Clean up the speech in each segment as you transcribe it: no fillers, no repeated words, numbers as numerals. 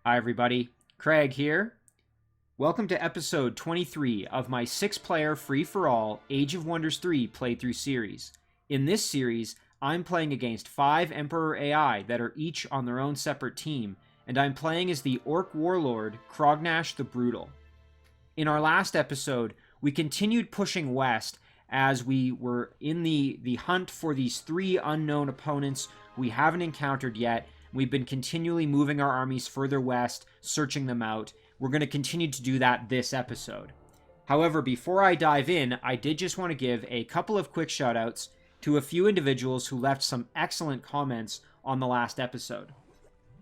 Hi everybody, Craig here. Welcome to episode 23 of my 6-player free-for-all Age of Wonders 3 playthrough series. In this series, I'm playing against 5 Emperor AI that are each on their own separate team, and I'm playing as the Orc Warlord, Crognash the Brutal. In our last episode, we continued pushing west as we were in the hunt for these 3 unknown opponents we haven't encountered yet. We've been continually moving our armies further west, searching them out. We're going to continue to do that this episode. However, before I dive in, I did just want to give a couple of quick shoutouts to a few individuals who left some excellent comments on the last episode.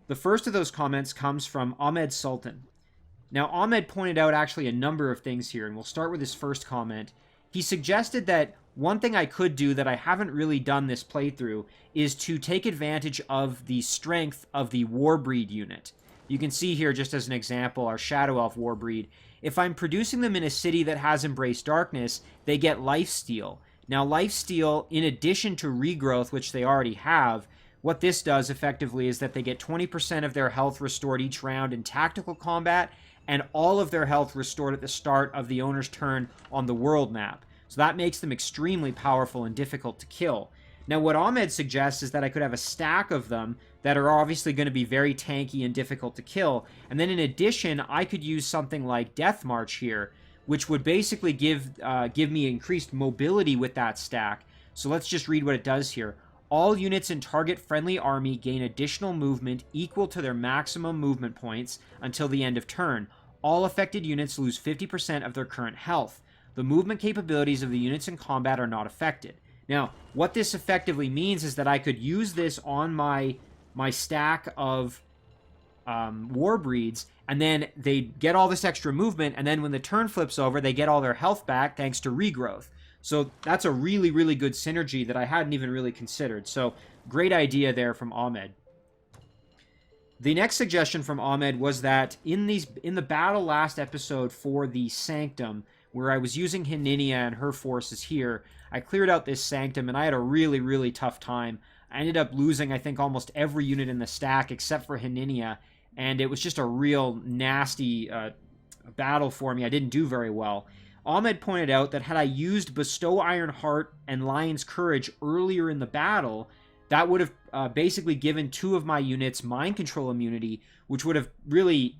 The first of those comments comes from Ahmed Sultan. Now, Ahmed pointed out actually a number of things here, and we'll start with his first comment. He suggested that one thing I could do that I haven't really done this playthrough is to take advantage of the strength of the Warbreed unit. You can see here, just as an example, our Shadow Elf Warbreed. If I'm producing them in a city that has embraced darkness, they get Lifesteal. Now, Lifesteal, in addition to Regrowth, which they already have, what this does effectively is that they get 20% of their health restored each round in tactical combat, and all of their health restored at the start of the owner's turn on the world map. So that makes them extremely powerful and difficult to kill. Now, what Ahmed suggests is that I could have a stack of them that are obviously going to be very tanky and difficult to kill. And then in addition, I could use something like Death March here, which would basically give me increased mobility with that stack. So let's just read what it does here. All units in target-friendly army gain additional movement equal to their maximum movement points until the end of turn. All affected units lose 50% of their current health. The movement capabilities of the units in combat are not affected. Now, what this effectively means is that I could use this on my stack of Warbreeds, and then they get all this extra movement, and then when the turn flips over, they get all their health back thanks to Regrowth. So that's a really, really good synergy that I hadn't even really considered. So great idea there from Ahmed. The next suggestion from Ahmed was that in the battle last episode for the Sanctum, where I was using Hininia and her forces here, I cleared out this Sanctum, and I had a really, really tough time. I ended up losing, I think, almost every unit in the stack except for Hininia, and it was just a real nasty battle for me. I didn't do very well. Ahmed pointed out that had I used Bestow Iron Heart and Lion's Courage earlier in the battle, that would have basically given 2 of my units mind control immunity, which would have really,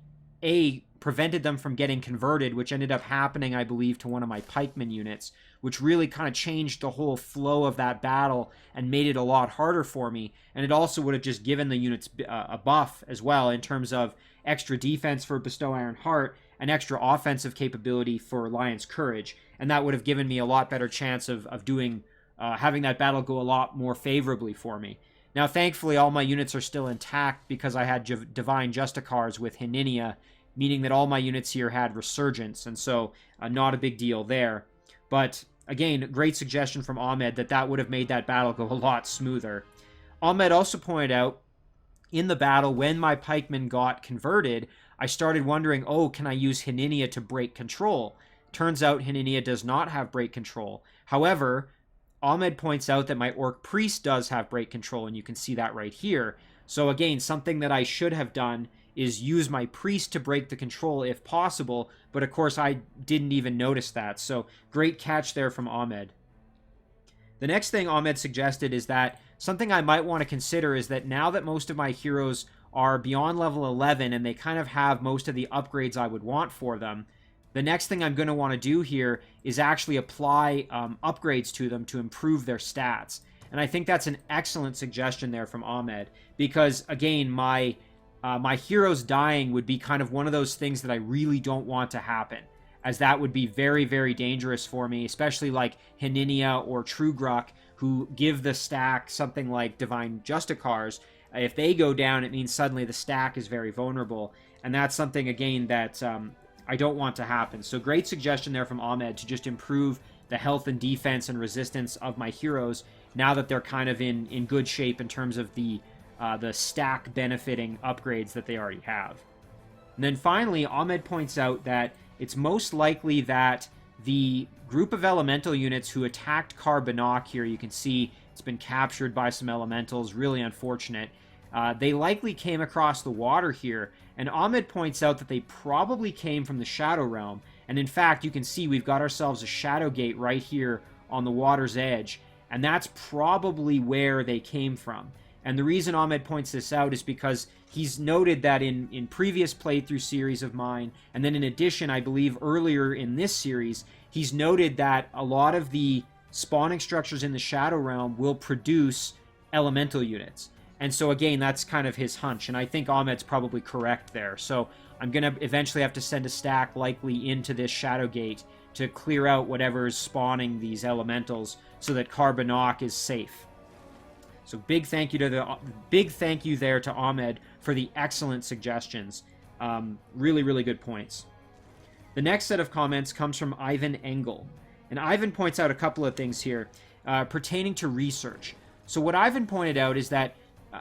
prevented them from getting converted, which ended up happening, I believe, to one of my pikeman units, which really kind of changed the whole flow of that battle and made it a lot harder for me. And it also would have just given the units a buff as well in terms of extra defense for Bestow Iron Heart and extra offensive capability for Lion's Courage. And that would have given me a lot better chance of having that battle go a lot more favorably for me. Now, thankfully, all my units are still intact because I had Divine Justicars with Hininia, meaning that all my units here had Resurgence, and so not a big deal there. But again, great suggestion from Ahmed that would have made that battle go a lot smoother. Ahmed also pointed out, in the battle, when my pikemen got converted, I started wondering, can I use Hininia to break control? Turns out Hininia does not have break control. However, Ahmed points out that my Orc Priest does have break control, and you can see that right here. So again, something that I should have done is use my Priest to break the control if possible, but of course I didn't even notice that, so great catch there from Ahmed. The next thing Ahmed suggested is that something I might want to consider is that now that most of my heroes are beyond level 11 and they kind of have most of the upgrades I would want for them, the next thing I'm going to want to do here is actually apply upgrades to them to improve their stats. And I think that's an excellent suggestion there from Ahmed, because again, my heroes dying would be kind of one of those things that I really don't want to happen, as that would be very, very dangerous for me, especially like Hininia or Trugruk, who give the stack something like Divine Justicars. If they go down, it means suddenly the stack is very vulnerable, and that's something, again, that I don't want to happen. So great suggestion there from Ahmed to just improve the health and defense and resistance of my heroes now that they're kind of in good shape in terms of the stack benefiting upgrades that they already have. And then finally, Ahmed points out that it's most likely that the group of elemental units who attacked Karbanaak here, you can see it's been captured by some elementals, really unfortunate. They likely came across the water here, and Ahmed points out that they probably came from the Shadow Realm. And in fact, you can see we've got ourselves a Shadow Gate right here on the water's edge, and that's probably where they came from. And the reason Ahmed points this out is because he's noted that in previous playthrough series of mine, and then in addition, I believe earlier in this series, he's noted that a lot of the spawning structures in the Shadow Realm will produce elemental units. And so again, that's kind of his hunch, and I think Ahmed's probably correct there. So I'm going to eventually have to send a stack likely into this Shadow Gate to clear out whatever's spawning these elementals so that Carbonok is safe. So big thank you there to Ahmed for the excellent suggestions. Really, really good points. The next set of comments comes from Ivan Engel. And Ivan points out a couple of things here pertaining to research. So what Ivan pointed out is that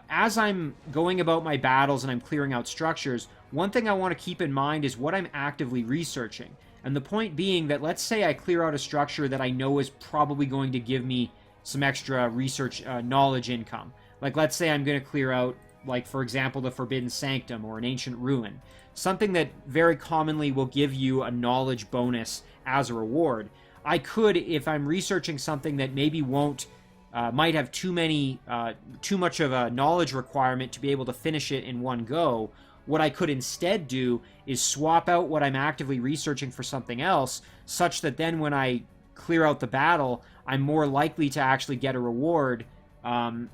as I'm going about my battles and I'm clearing out structures, one thing I want to keep in mind is what I'm actively researching. And the point being that let's say I clear out a structure that I know is probably going to give me some extra research knowledge income. Like let's say I'm going to clear out, like for example, the Forbidden Sanctum or an Ancient Ruin. Something that very commonly will give you a knowledge bonus as a reward. I could, if I'm researching something that maybe might have too much of a knowledge requirement to be able to finish it in one go, what I could instead do is swap out what I'm actively researching for something else, such that then when I clear out the battle, I'm more likely to actually get a reward, I'm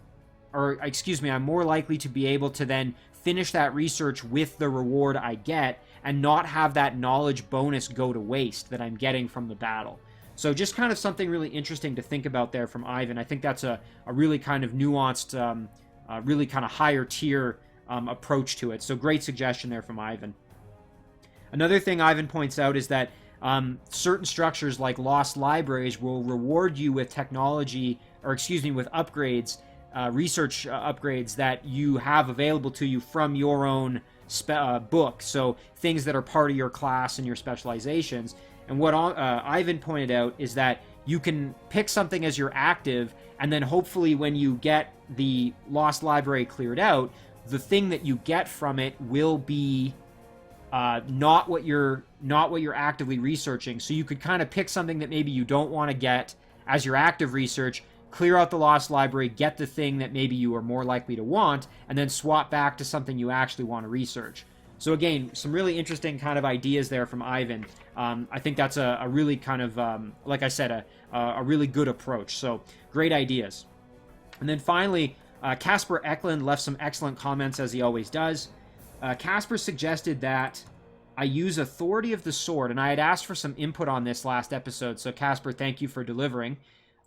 more likely to be able to then finish that research with the reward I get and not have that knowledge bonus go to waste that I'm getting from the battle. So just kind of something really interesting to think about there from Ivan. I think that's a really kind of nuanced, really kind of higher tier approach to it. So great suggestion there from Ivan. Another thing Ivan points out is that certain structures like Lost Libraries will reward you with technology, or excuse me, with upgrades, research upgrades that you have available to you from your own book. So things that are part of your class and your specializations. And what Ivan pointed out is that you can pick something as your active, and then hopefully when you get the Lost Library cleared out, the thing that you get from it will be not what you're actively researching. So you could kind of pick something that maybe you don't want to get as your active research, clear out the Lost Library, get the thing that maybe you are more likely to want, and then swap back to something you actually want to research. So again, some really interesting kind of ideas there from Ivan. I think that's a really kind of, like I said, a really good approach. So great ideas. And then finally, Casper Eklund left some excellent comments, as he always does. Casper suggested that I use Authority of the Sword, and I had asked for some input on this last episode, so Casper, thank you for delivering.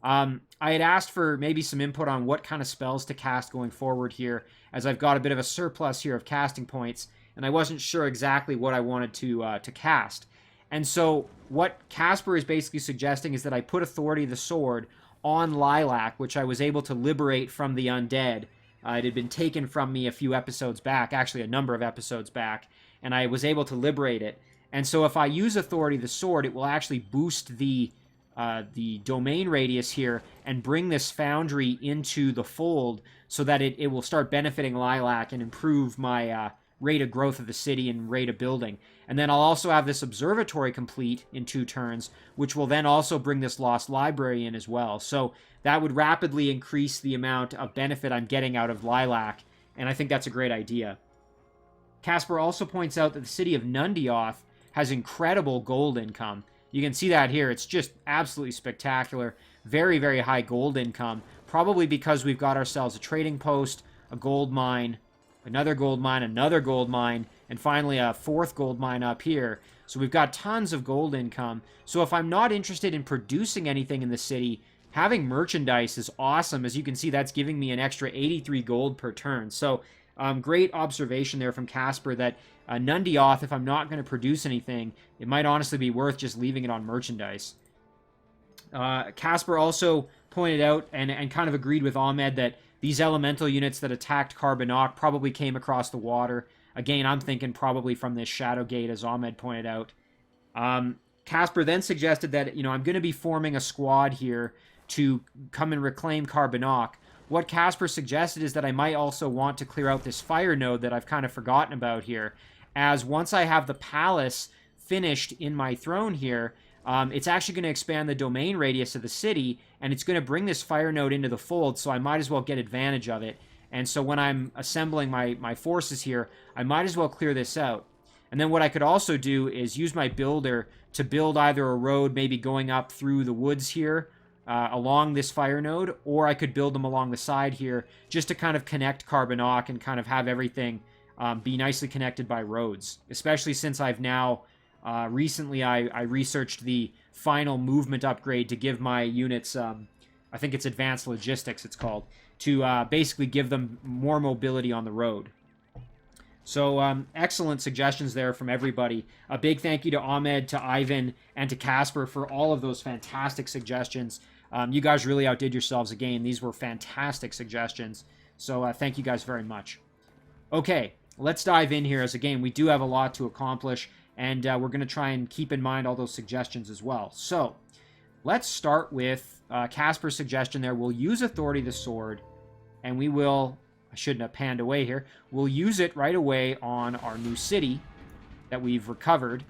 I had asked for maybe some input on what kind of spells to cast going forward here, as I've got a bit of a surplus here of casting points, and I wasn't sure exactly what I wanted to cast. And so what Casper is basically suggesting is that I put Authority of the Sword on Lilac, which I was able to liberate from the undead. It had been taken from me a few episodes back, actually a number of episodes back, and I was able to liberate it. And so if I use Authority of the Sword, it will actually boost the domain radius here and bring this foundry into the fold so that it will start benefiting Lilac and improve my rate of growth of the city and rate of building. And then I'll also have this observatory complete in 2 turns, which will then also bring this Lost Library in as well. So that would rapidly increase the amount of benefit I'm getting out of Lilac, and I think that's a great idea. Casper also points out that the city of Nundioth has incredible gold income. You can see that here. It's just absolutely spectacular. Very, very high gold income. Probably because we've got ourselves a trading post, a gold mine, another gold mine, and finally a 4th gold mine up here. So we've got tons of gold income. So if I'm not interested in producing anything in the city, having merchandise is awesome. As you can see, that's giving me an extra 83 gold per turn. So great observation there from Casper that Nundioth, if I'm not going to produce anything, it might honestly be worth just leaving it on merchandise. Casper also pointed out and kind of agreed with Ahmed that these elemental units that attacked Carbonok probably came across the water. Again, I'm thinking probably from this Shadow Gate, as Ahmed pointed out. Casper then suggested that, I'm going to be forming a squad here to come and reclaim Carbonok. what Casper suggested is that I might also want to clear out this fire node that I've kind of forgotten about here, as once I have the palace finished in my throne here, it's actually going to expand the domain radius of the city, and it's going to bring this fire node into the fold, so I might as well get advantage of it. And so when I'm assembling my forces here, I might as well clear this out. And then what I could also do is use my builder to build either a road maybe going up through the woods here along this fire node, or I could build them along the side here just to kind of connect Carbanock and kind of have everything be nicely connected by roads. Especially since I've now, recently I researched the final movement upgrade to give my units, I think it's Advanced Logistics it's called, to basically give them more mobility on the road. So excellent suggestions there from everybody. A big thank you to Ahmed, to Ivan, and to Casper for all of those fantastic suggestions. You guys really outdid yourselves again. These were fantastic suggestions. So thank you guys very much. Okay, let's dive in here, as again, we do have a lot to accomplish, and we're going to try and keep in mind all those suggestions as well. So let's start with Casper's suggestion there. We'll use Authority the Sword, and we will... I shouldn't have panned away here. We'll use it right away on our new city that we've recovered.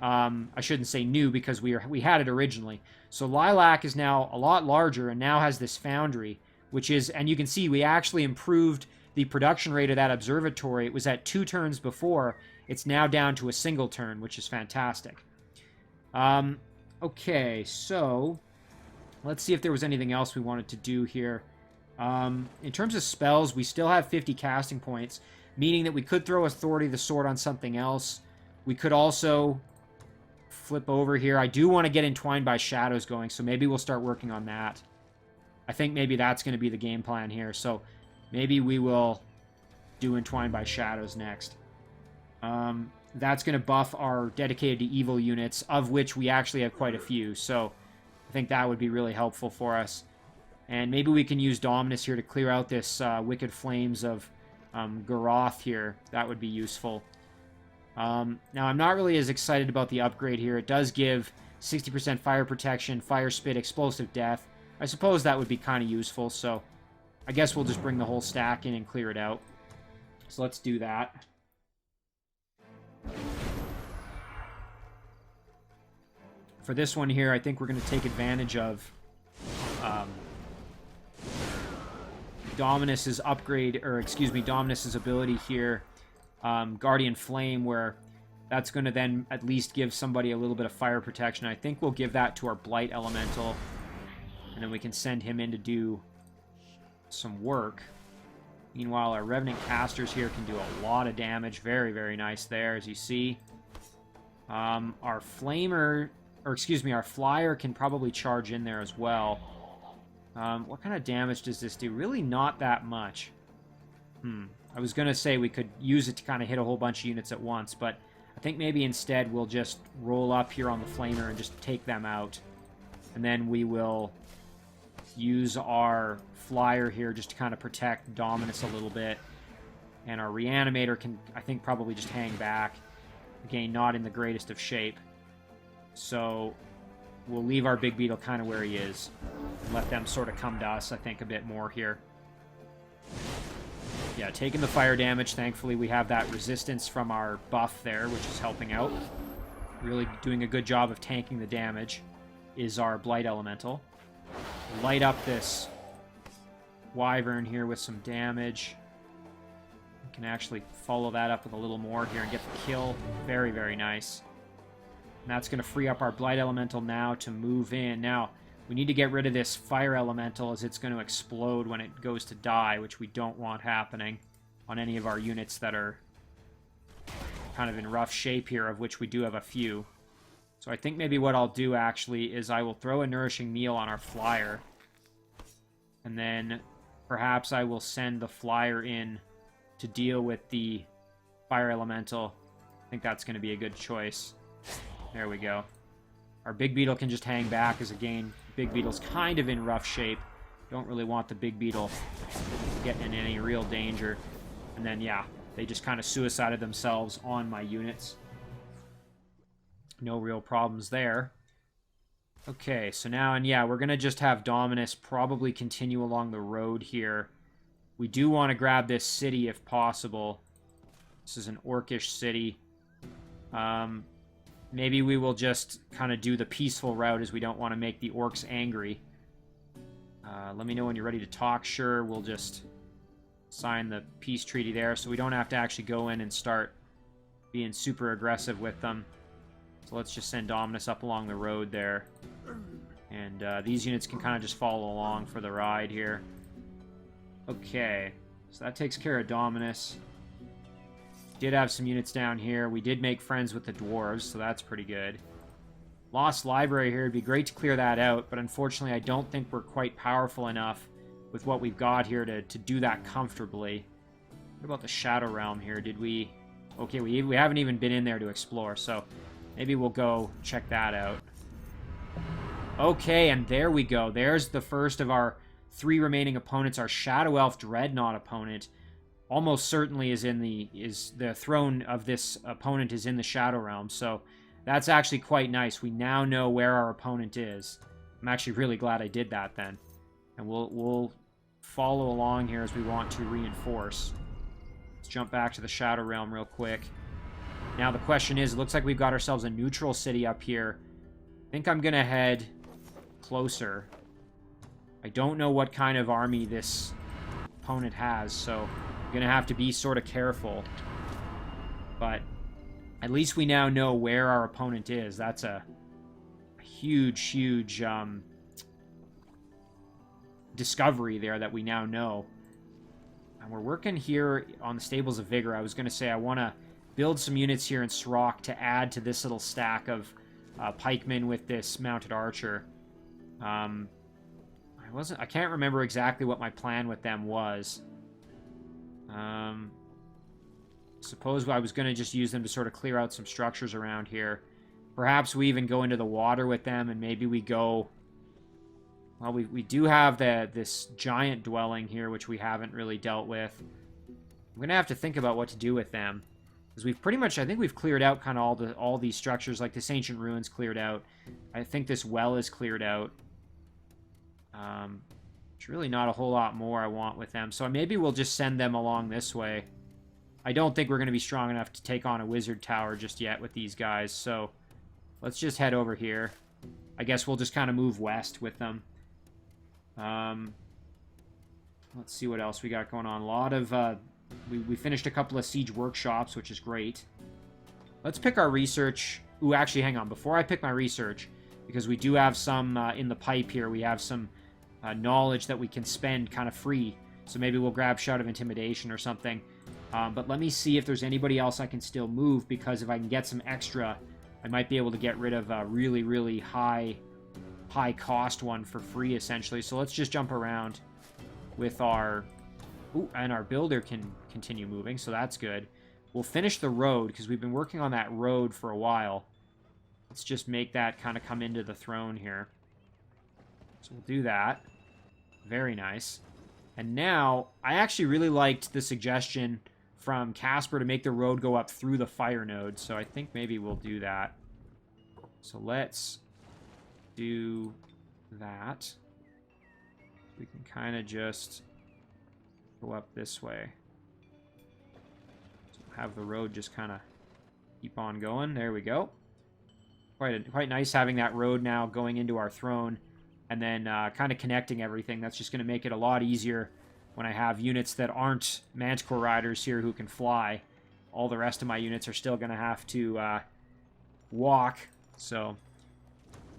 I shouldn't say new because we had it originally. So Lilac is now a lot larger and now has this foundry, which is, and you can see we actually improved the production rate of that observatory. It was at 2 turns before. It's now down to a single turn, which is fantastic. Okay, so let's see if there was anything else we wanted to do here. In terms of spells, we still have 50 casting points, meaning that we could throw Authority the Sword on something else. We could also flip over here. I do want to get Entwined by Shadows going, so maybe we'll start working on that. I think maybe that's going to be the game plan here, so maybe we will do Entwined by Shadows next. That's going to buff our dedicated to evil units, of which we actually have quite a few, so I think that would be really helpful for us. And maybe we can use Dominus here to clear out this Wicked Flames of Garoth here. That would be useful. Now, I'm not really as excited about the upgrade here. It does give 60% fire protection, fire spit, explosive death. I suppose that would be kind of useful, so I guess we'll just bring the whole stack in and clear it out. So let's do that. For this one here, I think we're going to take advantage of Dominus's upgrade, or excuse me, Dominus's ability here, Guardian Flame, where that's going to then at least give somebody a little bit of fire protection. I think we'll give that to our Blight Elemental, and then we can send him in to do some work. Meanwhile, our Revenant Casters here can do a lot of damage. Very, very nice there, as you see. Our Flamer, or excuse me, our Flyer can probably charge in there as well. What kind of damage does this do? Really not that much. I was going to say we could use it to kind of hit a whole bunch of units at once, but I think maybe instead we'll just roll up here on the Flamer and just take them out. And then we will use our Flyer here just to kind of protect Dominus a little bit. And our Reanimator can, I think, probably just hang back. Again, not in the greatest of shape. So we'll leave our Big Beetle kind of where he is. And let them sort of come to us, I think, a bit more here. Yeah, taking the fire damage. Thankfully, we have that resistance from our buff there, which is helping out. Really doing a good job of tanking the damage is our Blight Elemental. Light up this Wyvern here with some damage. We can actually follow that up with a little more here and get the kill. Very, very nice. And that's going to free up our Blight Elemental now to move in. Now, we need to get rid of this Fire Elemental, as it's going to explode when it goes to die, which we don't want happening on any of our units that are kind of in rough shape here, of which we do have a few. So I think maybe what I'll do, actually, is I will throw a Nourishing Meal on our Flyer. And then perhaps I will send the Flyer in to deal with the Fire Elemental. I think that's going to be a good choice. There we go. Our Big Beetle can just hang back, as again, Big Beetle's kind of in rough shape. Don't really want the Big Beetle getting in any real danger. And then, yeah, they just kind of suicided themselves on my units. No real problems there. Okay, so now, and yeah, we're going to just have Dominus probably continue along the road here. We do want to grab this city if possible. This is an orcish city. Maybe we will just kind of do the peaceful route as we don't want to make the orcs angry. Let me know when you're ready to talk. Sure, we'll just sign the peace treaty there so we don't have to actually go in and start being super aggressive with them. So let's just send Dominus up along the road there. And these units can kind of just follow along for the ride here. Okay, so that takes care of Dominus. Did have some units down here. We did make friends with the dwarves, so that's pretty good. Lost Library here. It'd be great to clear that out, but unfortunately I don't think we're quite powerful enough with what we've got here to do that comfortably. What about the Shadow Realm here? Did we... Okay, we haven't even been in there to explore, so maybe we'll go check that out. Okay, and there we go. There's the first of our 3 remaining opponents. Our Shadow Elf Dreadnought opponent almost certainly is the throne of this opponent is in the Shadow Realm, so that's actually quite nice. We now know where our opponent is. I'm actually really glad I did that then. And we'll follow along here as we want to reinforce. Let's jump back to the Shadow Realm real quick. Now the question is, it looks like we've got ourselves a neutral city up here. I think I'm going to head closer. I don't know what kind of army this opponent has, so I'm going to have to be sort of careful. But at least we now know where our opponent is. That's a huge discovery there that we now know. And we're working here on the Stables of Vigor. I was going to say I want to build some units here in Srock to add to this little stack of pikemen with this mounted archer. I can't remember exactly what my plan with them was. Suppose I was going to just use them to sort of clear out some structures around here. Perhaps we even go into the water with them, and maybe we go... Well, we do have this giant dwelling here, which we haven't really dealt with. I'm going to have to think about what to do with them. Because we've pretty much... I think we've cleared out kind of all these structures, like this ancient ruins cleared out. I think this well is cleared out. There's really not a whole lot more I want with them. So maybe we'll just send them along this way. I don't think we're going to be strong enough to take on a wizard tower just yet with these guys. So let's just head over here. I guess we'll just kind of move west with them. Let's see what else we got going on. A lot of... we finished a couple of siege workshops, which is great. Let's pick our research. Ooh, actually, hang on. Before I pick my research, because we do have some in the pipe here, we have some knowledge that we can spend kind of free. So maybe we'll grab Shout of Intimidation or something. But let me see if there's anybody else I can still move, because if I can get some extra, I might be able to get rid of a really, really high cost one for free, essentially. So let's just jump around with our... Ooh, and our builder can continue moving, so that's good. We'll finish the road, because we've been working on that road for a while. Let's just make that kind of come into the throne here. So we'll do that. Very nice. And now, I actually really liked the suggestion from Casper to make the road go up through the fire node, so I think maybe we'll do that. So let's do that. We can kind of just go up this way. So have the road just kind of keep on going. There we go. Quite nice having that road now going into our throne, and then kind of connecting everything. That's just going to make it a lot easier when I have units that aren't Manticore Riders here who can fly. All the rest of my units are still going to have to walk. So,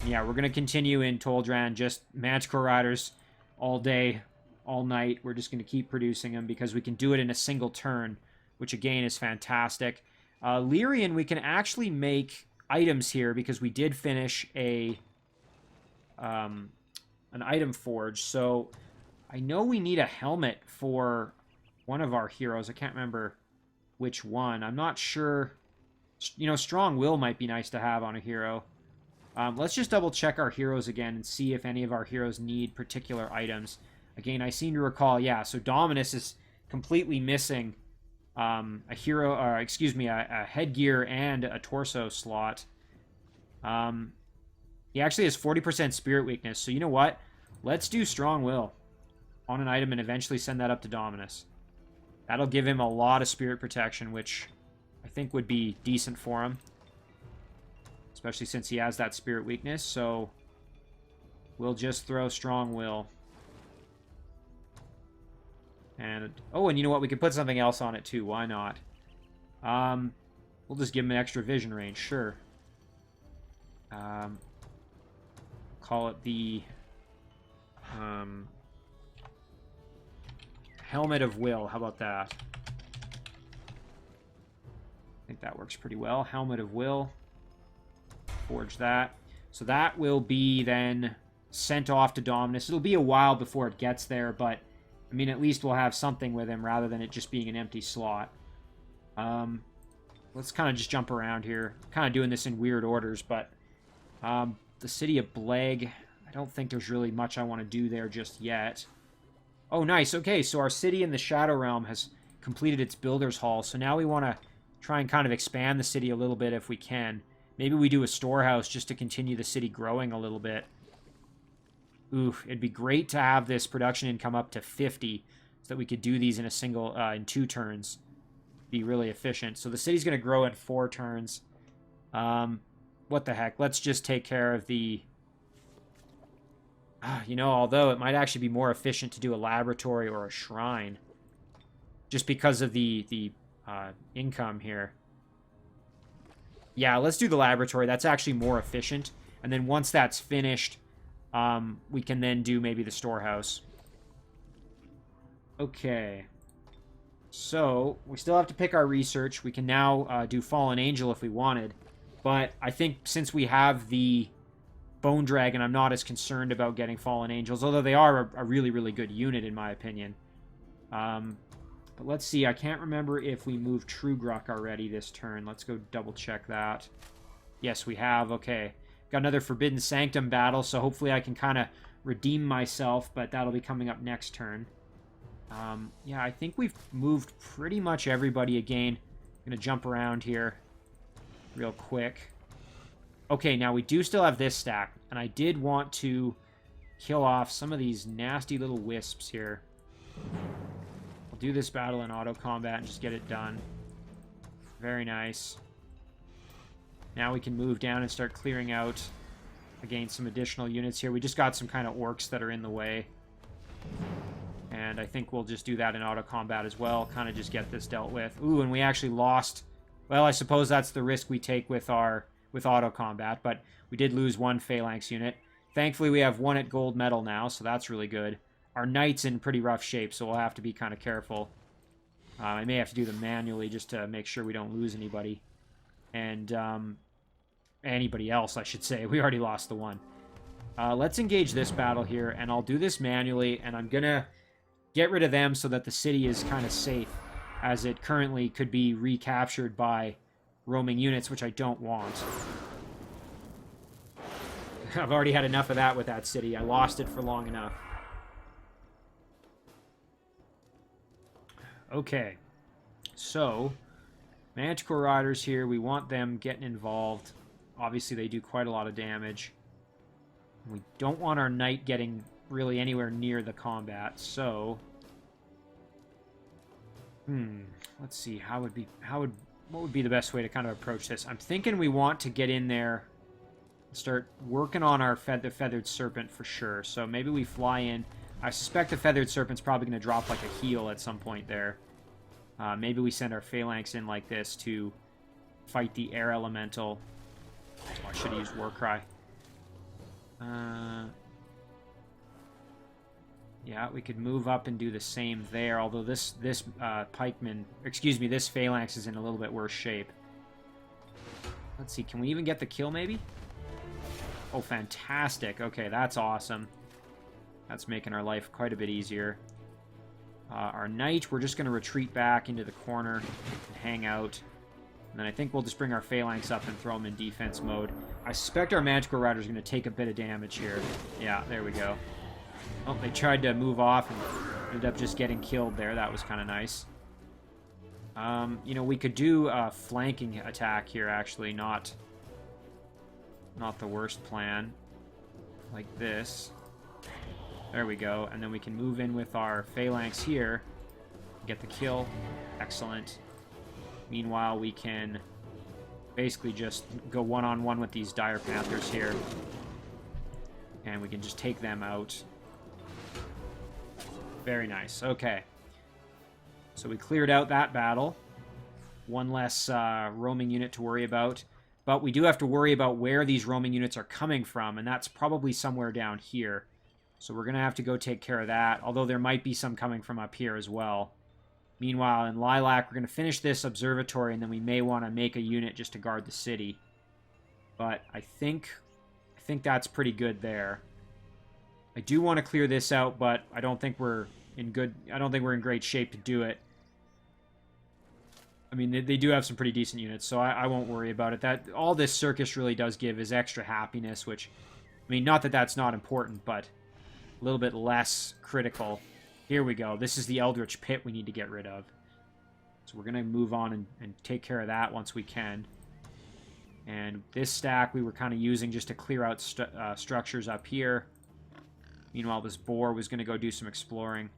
yeah, we're going to continue in Toldran, just Manticore Riders all day, all night. We're just going to keep producing them because we can do it in a single turn, which again is fantastic. Lyrian, we can actually make items here because we did finish an item forge. So I know we need a helmet for one of our heroes. I can't remember which one. I'm not sure. You know, Strong Will might be nice to have on a hero. Let's just double check our heroes again and see if any of our heroes need particular items. Again, I seem to recall, yeah, so Dominus is completely missing a hero, or excuse me, a headgear and a torso slot. He actually has 40% spirit weakness. So you know what? Let's do Strong Will on an item and eventually send that up to Dominus. That'll give him a lot of spirit protection, which I think would be decent for him. Especially since he has that spirit weakness. So we'll just throw Strong Will. And, oh, and you know what? We could put something else on it too. Why not? We'll just give him an extra vision range. Sure. Call it the Helmet of Will. How about that? I think that works pretty well. Helmet of Will. Forge that. So that will be then sent off to Dominus. It'll be a while before it gets there, but I mean, at least we'll have something with him rather than it just being an empty slot. Let's kind of just jump around here. Kind of doing this in weird orders, but the city of Bleg, I don't think there's really much I want to do there just yet. Oh, nice. Okay, so our city in the Shadow Realm has completed its Builder's Hall, so now we want to try and kind of expand the city a little bit if we can. Maybe we do a storehouse just to continue the city growing a little bit. Oof, it'd be great to have this production income up to 50 so that we could do these in a single, in 2 turns. Be really efficient. So the city's going to grow in 4 turns. What the heck? Let's just take care of the... you know, although it might actually be more efficient to do a laboratory or a shrine. Just because of the income here. Yeah, let's do the laboratory. That's actually more efficient. And then once that's finished... we can then do maybe the storehouse. Okay. So, we still have to pick our research. We can now do Fallen Angel if we wanted. But I think since we have the Bone Dragon, I'm not as concerned about getting Fallen Angels. Although they are a really, really good unit in my opinion. But let's see. I can't remember if we moved True Gruck already this turn. Let's go double check that. Yes, we have. Okay. Got another Forbidden Sanctum battle, so hopefully I can kind of redeem myself, but that'll be coming up next turn. Yeah, I think we've moved pretty much everybody again. I'm going to jump around here real quick. Okay, now we do still have this stack, and I did want to kill off some of these nasty little wisps here. I'll do this battle in auto combat and just get it done. Very nice. Now we can move down and start clearing out, again, some additional units here. We just got some kind of orcs that are in the way. And I think we'll just do that in auto combat as well. Kind of just get this dealt with. Ooh, and we actually lost. Well, I suppose that's the risk we take with auto combat. But we did lose 1 phalanx unit. Thankfully, we have 1 at gold medal now, so that's really good. Our knight's in pretty rough shape, so we'll have to be kind of careful. I may have to do them manually just to make sure we don't lose anybody. And anybody else, I should say. We already lost the 1. Let's engage this battle here, and I'll do this manually, and I'm going to get rid of them so that the city is kind of safe, as it currently could be recaptured by roaming units, which I don't want. I've already had enough of that with that city. I lost it for long enough. Okay. So, Manticore Riders here, we want them getting involved. Obviously, they do quite a lot of damage. We don't want our knight getting really anywhere near the combat, so... let's see, what would be the best way to kind of approach this? I'm thinking we want to get in there, start working on our the Feathered Serpent for sure. So maybe we fly in. I suspect the Feathered Serpent's probably going to drop like a heal at some point there. Maybe we send our Phalanx in like this to fight the Air Elemental. Oh, I should have used Warcry. Yeah, we could move up and do the same there, although this pikeman, excuse me, this phalanx is in a little bit worse shape. Let's see, can we even get the kill maybe? Oh, fantastic. Okay, that's awesome. That's making our life quite a bit easier. Our knight, we're just going to retreat back into the corner and hang out. And then I think we'll just bring our phalanx up and throw them in defense mode. I suspect our Magical Rider is going to take a bit of damage here. Yeah, there we go. Oh, they tried to move off and ended up just getting killed there. That was kind of nice. You know, we could do a flanking attack here, actually, not not the worst plan. Like this. There we go. And then we can move in with our phalanx here. Get the kill. Excellent. Meanwhile, we can basically just go one-on-one with these Dire Panthers here. And we can just take them out. Very nice. Okay. So we cleared out that battle. One less roaming unit to worry about. But we do have to worry about where these roaming units are coming from, and that's probably somewhere down here. So we're going to have to go take care of that, although there might be some coming from up here as well. Meanwhile, in Lilac, we're going to finish this observatory, and then we may want to make a unit just to guard the city. But I think that's pretty good there. I do want to clear this out, but I don't think we're in great shape to do it. I mean, they do have some pretty decent units, so I won't worry about it. That all this circus really does give is extra happiness, which, I mean, not that that's not important, but a little bit less critical. Here we go. This is the Eldritch Pit we need to get rid of. So we're going to move on and take care of that once we can. And this stack we were kind of using just to clear out structures up here. Meanwhile, this boar was going to go do some exploring.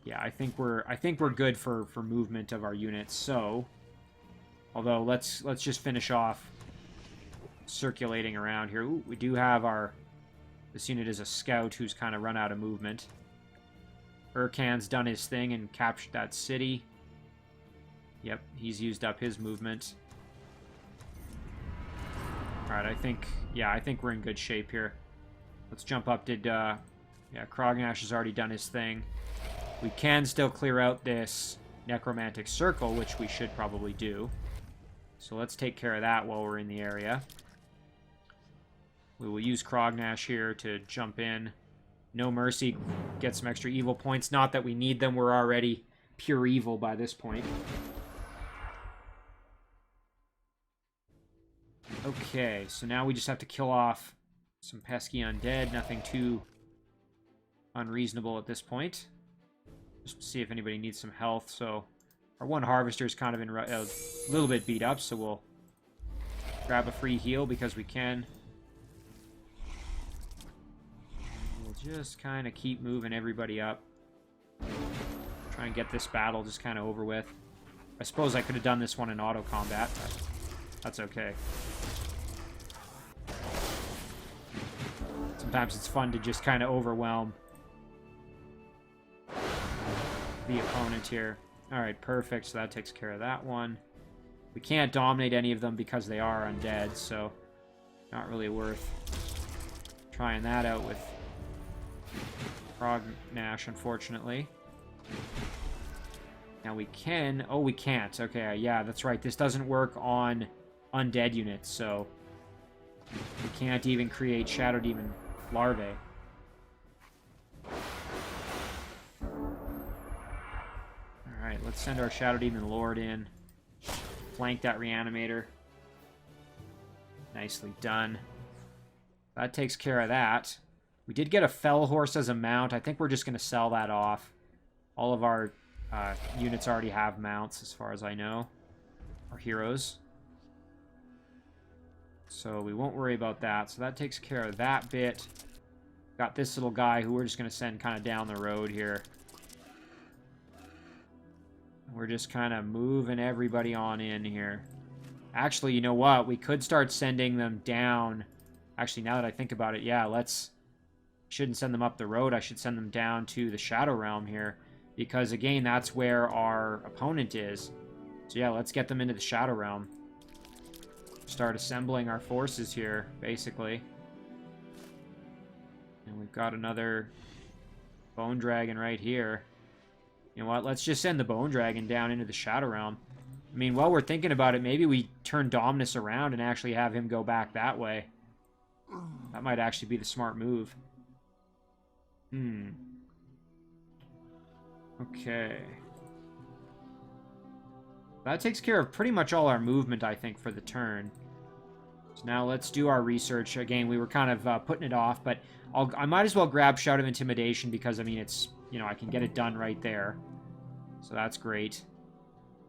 Yeah, I think we're good for movement of our units. So, although let's just finish off circulating around here. Ooh, we do have this unit is a scout who's kind of run out of movement. Urkan's done his thing and captured that city. Yep, he's used up his movement. All right, I think we're in good shape here. Let's jump up. Yeah, Crognash has already done his thing. We can still clear out this necromantic circle, which we should probably do. So let's take care of that while we're in the area. We will use Crognash here to jump in. No Mercy, get some extra evil points. Not that we need them, we're already pure evil by this point. Okay, so now we just have to kill off some pesky undead. Nothing too unreasonable at this point. Just to see if anybody needs some health. So our one harvester is kind of a little bit beat up, so we'll grab a free heal because we can. We'll just kind of keep moving everybody up. Try and get this battle just kind of over with. I suppose I could have done this one in auto combat, but that's okay. Sometimes it's fun to just kind of overwhelm the opponent here. Alright, perfect. So that takes care of that one. We can't dominate any of them because they are undead, so not really worth trying that out with Crognash, unfortunately. Now we can... Oh, we can't. Okay, yeah, that's right. This doesn't work on undead units, so we can't even create Shadow Demon larvae. Alright, let's send our Shadow Demon Lord in. Flank that Reanimator. Nicely done. That takes care of that. We did get a Fell Horse as a mount. I think we're just going to sell that off. All of our units already have mounts, as far as I know. Our heroes. So we won't worry about that. So that takes care of that bit. Got this little guy who we're just going to send kind of down the road here. We're just kind of moving everybody on in here. Actually, you know what? We could start sending them down. Actually, now that I think about it, yeah, shouldn't send them up the road. I should send them down to the Shadow Realm here. Because, again, that's where our opponent is. So, yeah, let's get them into the Shadow Realm. Start assembling our forces here, basically. And we've got another Bone Dragon right here. You know what? Let's just send the Bone Dragon down into the Shadow Realm. I mean, while we're thinking about it, maybe we turn Dominus around and actually have him go back that way. That might actually be the smart move. Okay. That takes care of pretty much all our movement, I think, for the turn. So now let's do our research. Again, we were kind of putting it off, but I might as well grab Shout of Intimidation because, I mean, it's, you know, I can get it done right there. So that's great.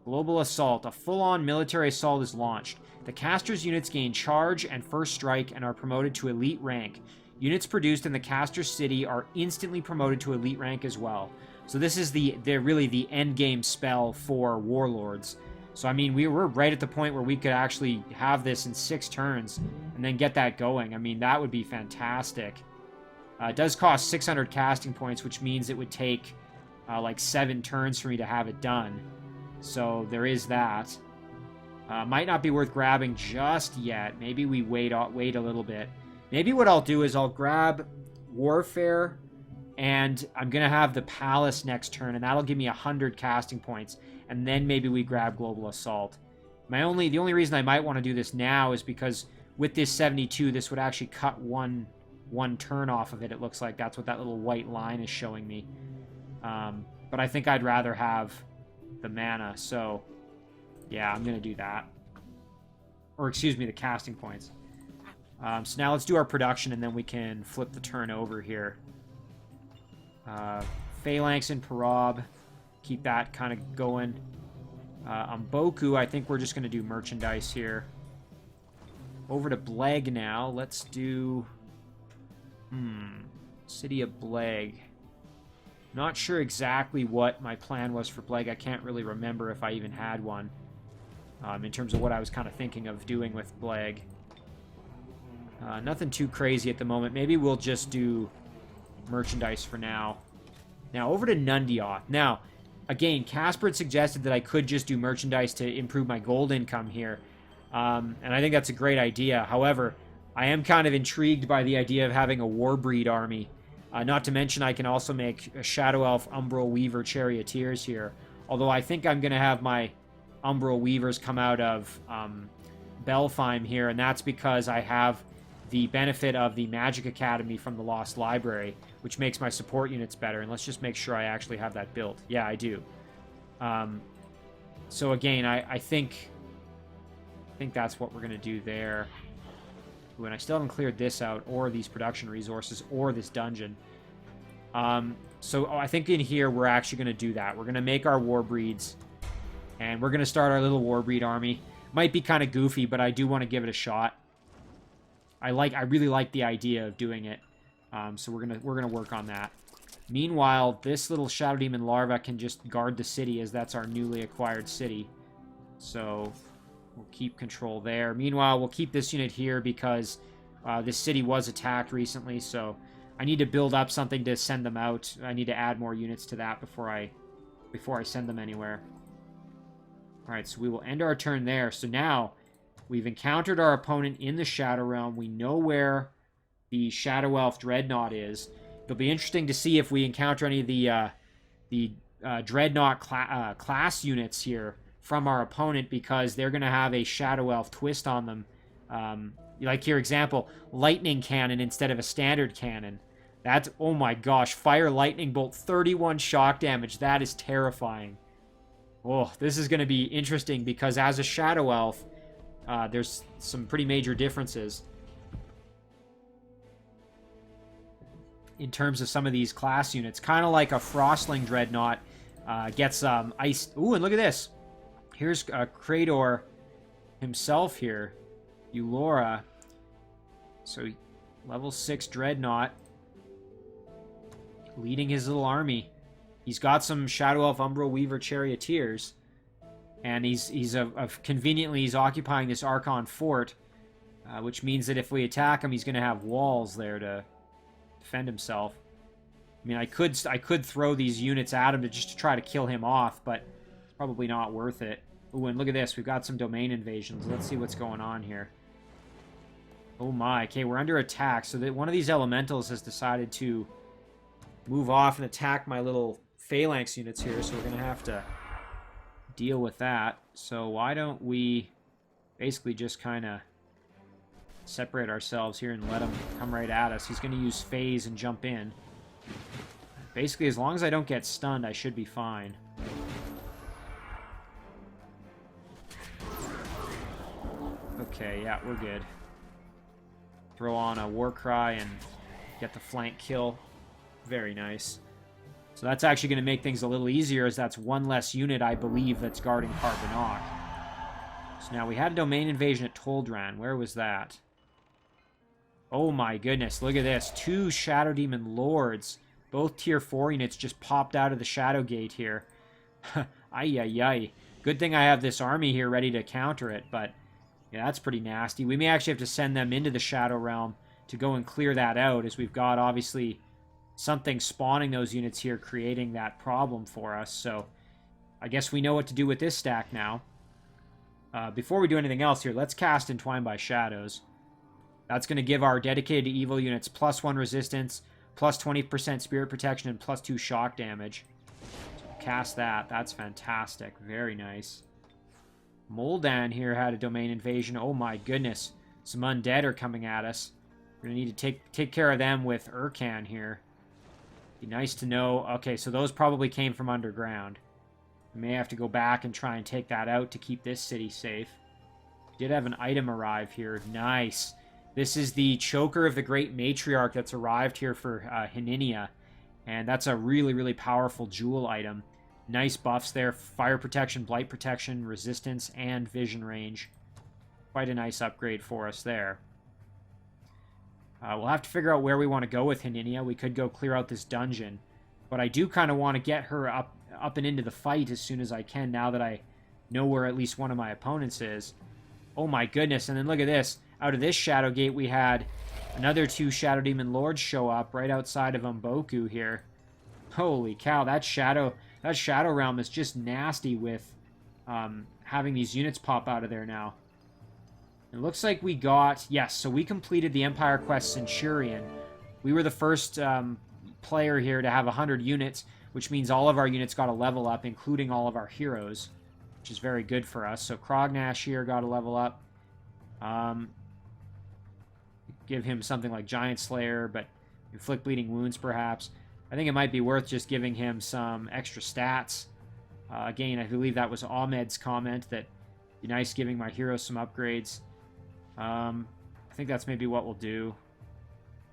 Global Assault. A full-on military assault is launched. The caster's units gain charge and first strike and are promoted to elite rank. Units produced in the caster's city are instantly promoted to elite rank as well. So this is really the end game spell for warlords. So I mean, we're right at the point where we could actually have this in 6 turns and then get that going. I mean, that would be fantastic. It does cost 600 casting points, which means it would take like 7 turns for me to have it done. So there is that. Might not be worth grabbing just yet. Maybe we wait a little bit. Maybe what I'll do is I'll grab Warfare, and I'm going to have the Palace next turn, and that'll give me 100 casting points. And then maybe we grab Global Assault. The only reason I might want to do this now is because with this 72, this would actually cut one turn off of it. It looks like that's what that little white line is showing me. But I think I'd rather have the mana, so yeah, I'm going to do that. Or excuse me, the casting points. So now let's do our production, and then we can flip the turn over here. Phalanx and Parab. Keep that kind of going. On Boku, I think we're just going to do merchandise here. Over to Bleg now. Let's do... City of Bleg. Not sure exactly what my plan was for Bleg. I can't really remember if I even had one. In terms of what I was kind of thinking of doing with Bleg. Nothing too crazy at the moment. Maybe we'll just do merchandise for now. Now, over to Nundioth. Now, again, Casper had suggested that I could just do merchandise to improve my gold income here. And I think that's a great idea. However, I am kind of intrigued by the idea of having a Warbreed army. Not to mention I can also make a Shadow Elf, Umbral Weaver, Charioteers here. Although I think I'm going to have my Umbral Weavers come out of Belfheim here, and that's because I have the benefit of the Magic Academy from the Lost Library, which makes my support units better. And let's just make sure I actually have that built. Yeah, I do. So again, I think that's what we're going to do there. Ooh, and I still haven't cleared this out, or these production resources, or this dungeon. So I think in here we're actually going to do that. We're going to make our Warbreeds, and we're going to start our little Warbreed army. Might be kind of goofy, but I do want to give it a shot. I really like the idea of doing it. So we're gonna work on that. Meanwhile, this little Shadow Demon larva can just guard the city, as that's our newly acquired city. So we'll keep control there. Meanwhile, we'll keep this unit here because this city was attacked recently. So I need to build up something to send them out. I need to add more units to that before I send them anywhere. All right, so we will end our turn there. So now we've encountered our opponent in the Shadow Realm. We know where the Shadow Elf Dreadnought is. It'll be interesting to see if we encounter any of the Dreadnought class units here from our opponent, because they're going to have a Shadow Elf twist on them. Like here, example, Lightning Cannon instead of a standard cannon. That's, oh my gosh, Fire Lightning Bolt, 31 shock damage. That is terrifying. Oh, this is going to be interesting, because as a Shadow Elf, there's some pretty major differences in terms of some of these class units. Kind of like a Frostling Dreadnought gets ice. Ooh, and look at this. Here's Krator himself here. Eulora. So, level 6 Dreadnought. Leading his little army. He's got some Shadow Elf Umbral Weaver Charioteers. And he's conveniently occupying this Archon Fort. Which means that if we attack him, he's going to have walls there to defend himself. I mean, I could throw these units at him just to try to kill him off, but it's probably not worth it. Ooh, and look at this. We've got some domain invasions. Let's see what's going on here. Oh my. Okay, we're under attack. So that one of these elementals has decided to move off and attack my little phalanx units here, so we're going to have to deal with that. So why don't we basically just kind of separate ourselves here and let him come right at us. He's going to use phase and jump in. Basically, as long as I don't get stunned, I should be fine. Okay, yeah, we're good. Throw on a war cry and get the flank kill. Very nice. So that's actually going to make things a little easier, as that's one less unit, I believe, that's guarding Carbonok. So now we had a domain invasion at Toldran. Where was that? Oh my goodness, look at this. 2 Shadow Demon Lords. Both tier 4 units just popped out of the Shadow Gate here. Ay, ay, ay. Good thing I have this army here ready to counter it, but yeah, that's pretty nasty. We may actually have to send them into the Shadow Realm to go and clear that out, as we've got, obviously, something spawning those units here, creating that problem for us. So I guess we know what to do with this stack now. Before we do anything else here, let's cast Entwined by Shadows. That's going to give our dedicated to evil units +1 resistance, plus 20% spirit protection, and +2 shock damage. So cast that. That's fantastic. Very nice. Moldan here had a domain invasion. Oh my goodness. Some undead are coming at us. We're going to need to take care of them with Urkan here. Be nice to know. Okay, so those probably came from underground. We may have to go back and try and take that out to keep this city safe. Did have an item arrive here. Nice. This is the Choker of the Great Matriarch that's arrived here for Hininia. And that's a really, really powerful jewel item. Nice buffs there. Fire protection, blight protection, resistance, and vision range. Quite a nice upgrade for us there. We'll have to figure out where we want to go with Hininia. We could go clear out this dungeon. But I do kind of want to get her up and into the fight as soon as I can, now that I know where at least one of my opponents is. Oh my goodness, and then look at this. Out of this Shadow Gate, we had another 2 Shadow Demon Lords show up right outside of Umboku here. Holy cow, that Shadow Realm is just nasty with having these units pop out of there now. It looks like we got... Yes, so we completed the Empire Quest Centurion. We were the first player here to have 100 units, which means all of our units got a level up, including all of our heroes, which is very good for us. So Crognash here got a level up. Give him something like Giant Slayer, but inflict bleeding wounds perhaps. I think it might be worth just giving him some extra stats. Again, I believe that was Ahmed's comment, that it'd be nice giving my heroes some upgrades. I think that's maybe what we'll do.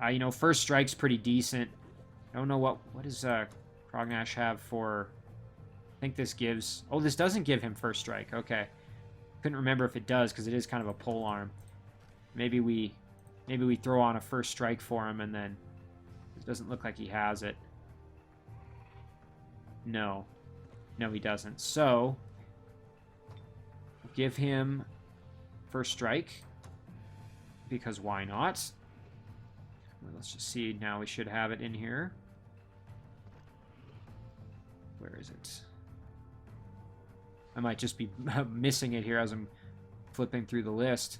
You know, First Strike's pretty decent. I don't know what does Crognash have for... I think this gives... Oh, this doesn't give him First Strike. Okay. Couldn't remember if it does, because it is kind of a pole arm. Maybe we throw on a First Strike for him, and then... It doesn't look like he has it. No. No, he doesn't. So... give him First Strike. Because why not? Well, let's just see. Now we should have it in here. Where is it? I might just be missing it here as I'm flipping through the list.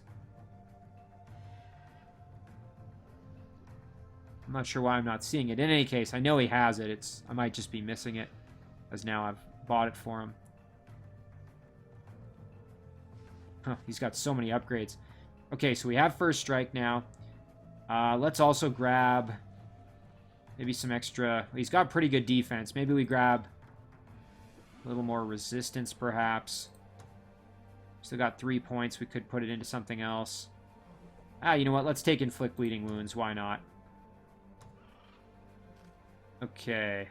I'm not sure why I'm not seeing it. In any case, I know he has it. I might just be missing it, as now I've bought it for him. Huh, he's got so many upgrades. Okay, so we have First Strike now. Let's also grab maybe some extra... He's got pretty good defense. Maybe we grab a little more resistance, perhaps. Still got 3 points. We could put it into something else. You know what? Let's take Inflict Bleeding Wounds. Why not? Okay.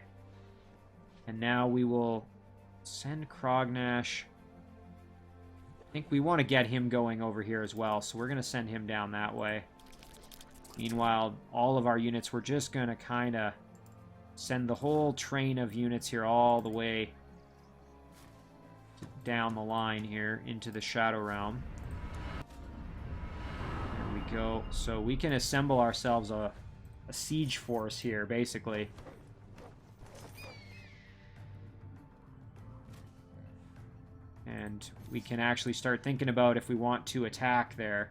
And now we will send Crognash. I think we want to get him going over here as well, so we're going to send him down that way. Meanwhile, all of our units, we're just going to kind of send the whole train of units here all the way down the line here into the Shadow Realm. There we go. So we can assemble ourselves a siege force here, basically. And we can actually start thinking about if we want to attack there,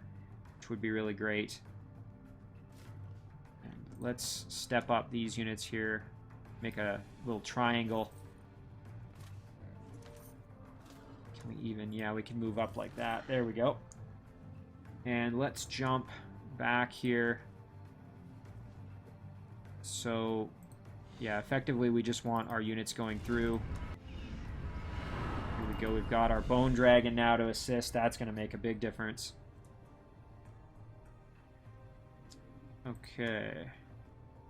which would be really great. And let's step up these units here, make a little triangle. Can we even... Yeah, we can move up like that. There we go. And let's jump back here. So, yeah, effectively we just want our units going through. Here we go. We've got our Bone Dragon now to assist. That's going to make a big difference. Okay.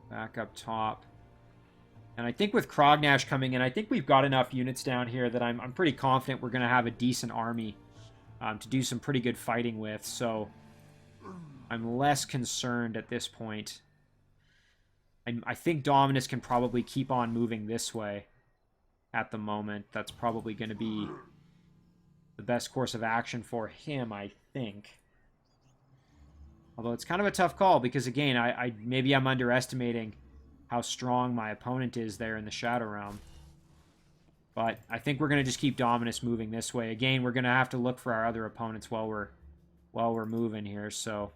Back up top. And I think with Crognash coming in, I think we've got enough units down here that I'm pretty confident we're going to have a decent army to do some pretty good fighting with. So I'm less concerned at this point. I think Dominus can probably keep on moving this way at the moment. That's probably going to be the best course of action for him, I think. Although it's kind of a tough call because, again, maybe I'm underestimating how strong my opponent is there in the Shadow Realm. But I think we're going to just keep Dominus moving this way. Again, we're going to have to look for our other opponents while we're moving here. So,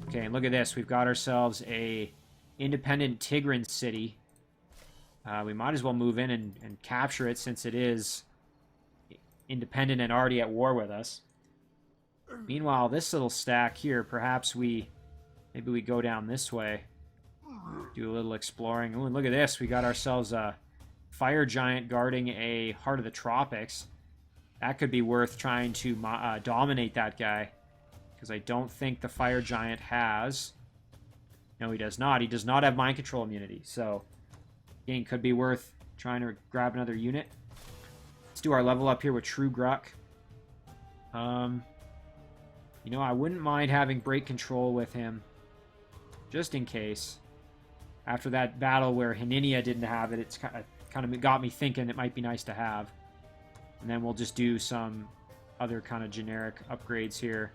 okay, and look at this. We've got ourselves a independent Tigran city. We might as well move in and capture it since it is independent and already at war with us. Meanwhile, this little stack here, perhaps maybe we go down this way. Do a little exploring. Ooh, and look at this. We got ourselves a fire giant guarding a Heart of the Tropics. That could be worth trying to dominate that guy. Because I don't think the fire giant has... No, he does not. He does not have mind control immunity. So, again, could be worth trying to grab another unit. Let's do our level up here with True Gruck. You know, I wouldn't mind having break control with him. Just in case. After that battle where Haninia didn't have it, it's kind of got me thinking it might be nice to have. And then we'll just do some other kind of generic upgrades here.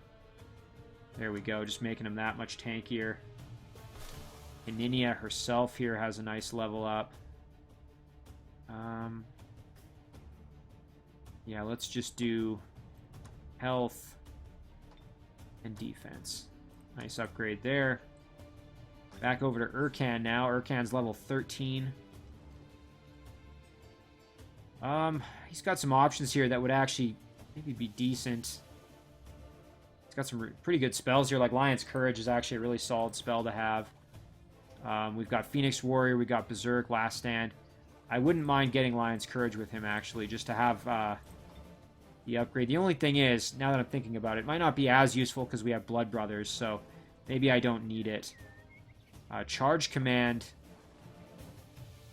There we go, just making him that much tankier. Haninia herself here has a nice level up. Yeah, let's just do health and defense. Nice upgrade there. Back over to Urkan now. Urkan's level 13. He's got some options here that would actually maybe be decent. He's got some pretty good spells here, like Lion's Courage is actually a really solid spell to have. We've got Phoenix Warrior, we've got Berserk, Last Stand. I wouldn't mind getting Lion's Courage with him, actually, just to have the upgrade. The only thing is, now that I'm thinking about it, it might not be as useful because we have Blood Brothers, so maybe I don't need it. Charge Command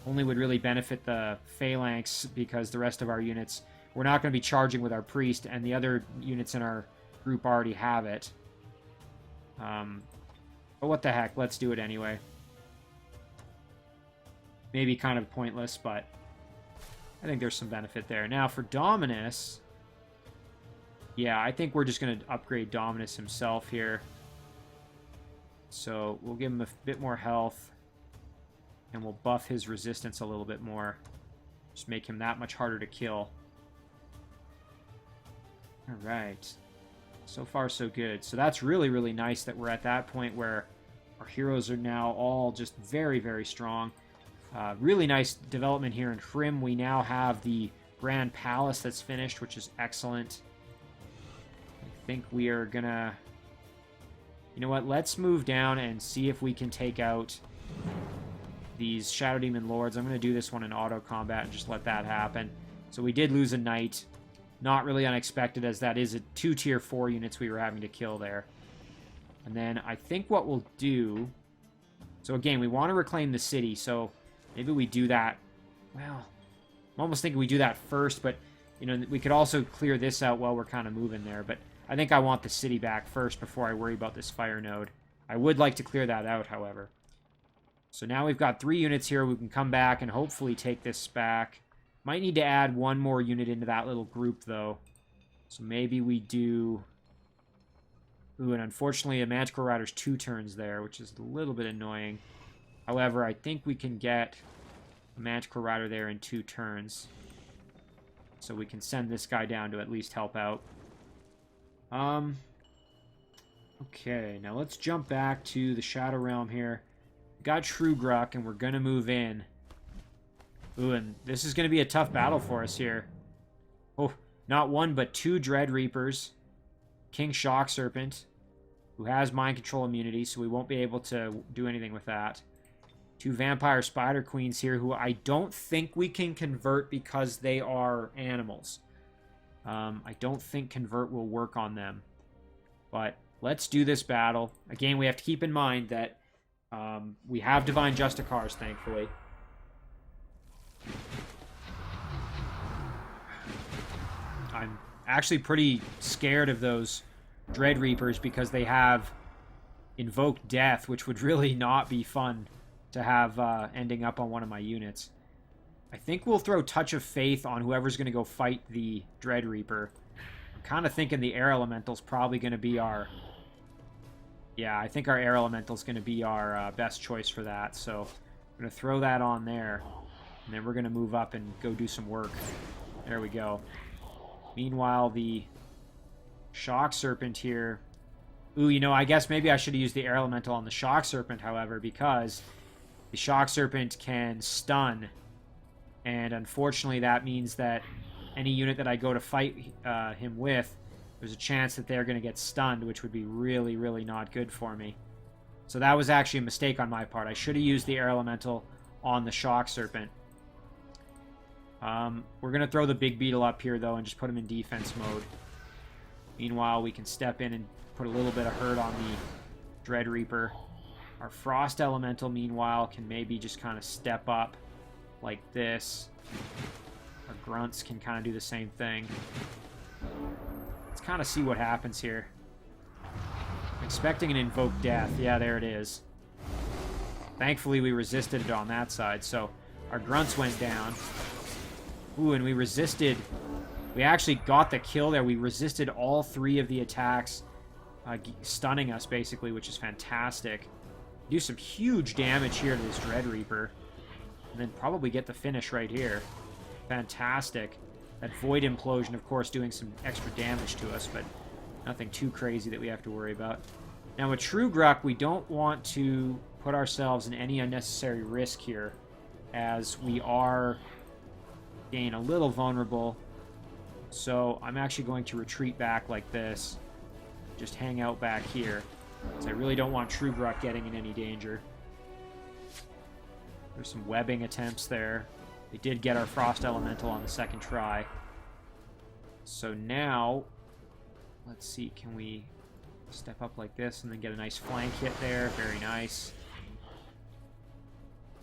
only would really benefit the Phalanx because the rest of our units, we're not going to be charging with our Priest, and the other units in our group already have it. But what the heck, let's do it anyway. Maybe kind of pointless, but I think there's some benefit there. Now for Dominus, yeah, I think we're just going to upgrade Dominus himself here. So we'll give him a bit more health, and we'll buff his resistance a little bit more. Just make him that much harder to kill. Alright. So far, so good. So that's really, really nice that we're at that point where our heroes are now all just very, very strong. Really nice development here in Hrim. We now have the Grand Palace that's finished, which is excellent. I think we are gonna... You know what? Let's move down and see if we can take out these Shadow Demon Lords. I'm going to do this one in auto combat and just let that happen. So we did lose a knight. Not really unexpected, as that is a 2 tier 4 units we were having to kill there. And then I think what we'll do... So again, we want to reclaim the city, so maybe we do that... Well, I'm almost thinking we do that first, but you know, we could also clear this out while we're kind of moving there. But I think I want the city back first before I worry about this fire node. I would like to clear that out, however. So now we've got 3 units here. We can come back and hopefully take this back. Might need to add 1 more unit into that little group, though. So maybe we do... Ooh, and unfortunately, a Manticore Rider's 2 turns there, which is a little bit annoying. However, I think we can get a Manticore Rider there in 2 turns. So we can send this guy down to at least help out. Okay, now let's jump back to the Shadow Realm here. We got True Gruck, and we're going to move in. Ooh, and this is going to be a tough battle for us here. Oh, not 1, but 2 Dread Reapers. King Shock Serpent, who has Mind Control immunity, so we won't be able to do anything with that. 2 Vampire Spider Queens here, who I don't think we can convert because they are animals. I don't think convert will work on them. But let's do this battle. Again, we have to keep in mind that we have Divine Justicars, thankfully. I'm actually pretty scared of those Dread Reapers because they have Invoke Death, which would really not be fun to have ending up on one of my units. I think we'll throw Touch of Faith on whoever's going to go fight the Dread Reaper. I'm kind of thinking the Air Elemental's probably going to be our... Yeah, I think our Air Elemental's going to be our best choice for that. So I'm going to throw that on there. And then we're going to move up and go do some work. There we go. Meanwhile, the Shock Serpent here... Ooh, you know, I guess maybe I should have used the Air Elemental on the Shock Serpent, however, because the Shock Serpent can stun. And unfortunately, that means that any unit that I go to fight him with, there's a chance that they're going to get stunned, which would be really, really not good for me. So that was actually a mistake on my part. I should have used the Air Elemental on the Shock Serpent. We're going to throw the Big Beetle up here, though, and just put him in defense mode. Meanwhile, we can step in and put a little bit of hurt on the Dread Reaper. Our Frost Elemental, meanwhile, can maybe just kind of step up like this. Our Grunts can kind of do the same thing. Let's kind of see what happens here. I'm expecting an Invoke Death. Yeah, there it is. Thankfully, we resisted it on that side, so our Grunts went down. Ooh, and we resisted... We actually got the kill there. We resisted all 3 of the attacks, stunning us, basically, which is fantastic. Do some huge damage here to this Dread Reaper. And then probably get the finish right here. Fantastic. That Void Implosion, of course, doing some extra damage to us, but nothing too crazy that we have to worry about. Now, with True Gruck, we don't want to put ourselves in any unnecessary risk here, as we are getting a little vulnerable. So I'm actually going to retreat back like this. Just hang out back here, because I really don't want True Gruck getting in any danger. There's some webbing attempts there. We did get our Frost Elemental on the second try. So now, let's see, can we step up like this and then get a nice flank hit there? Very nice.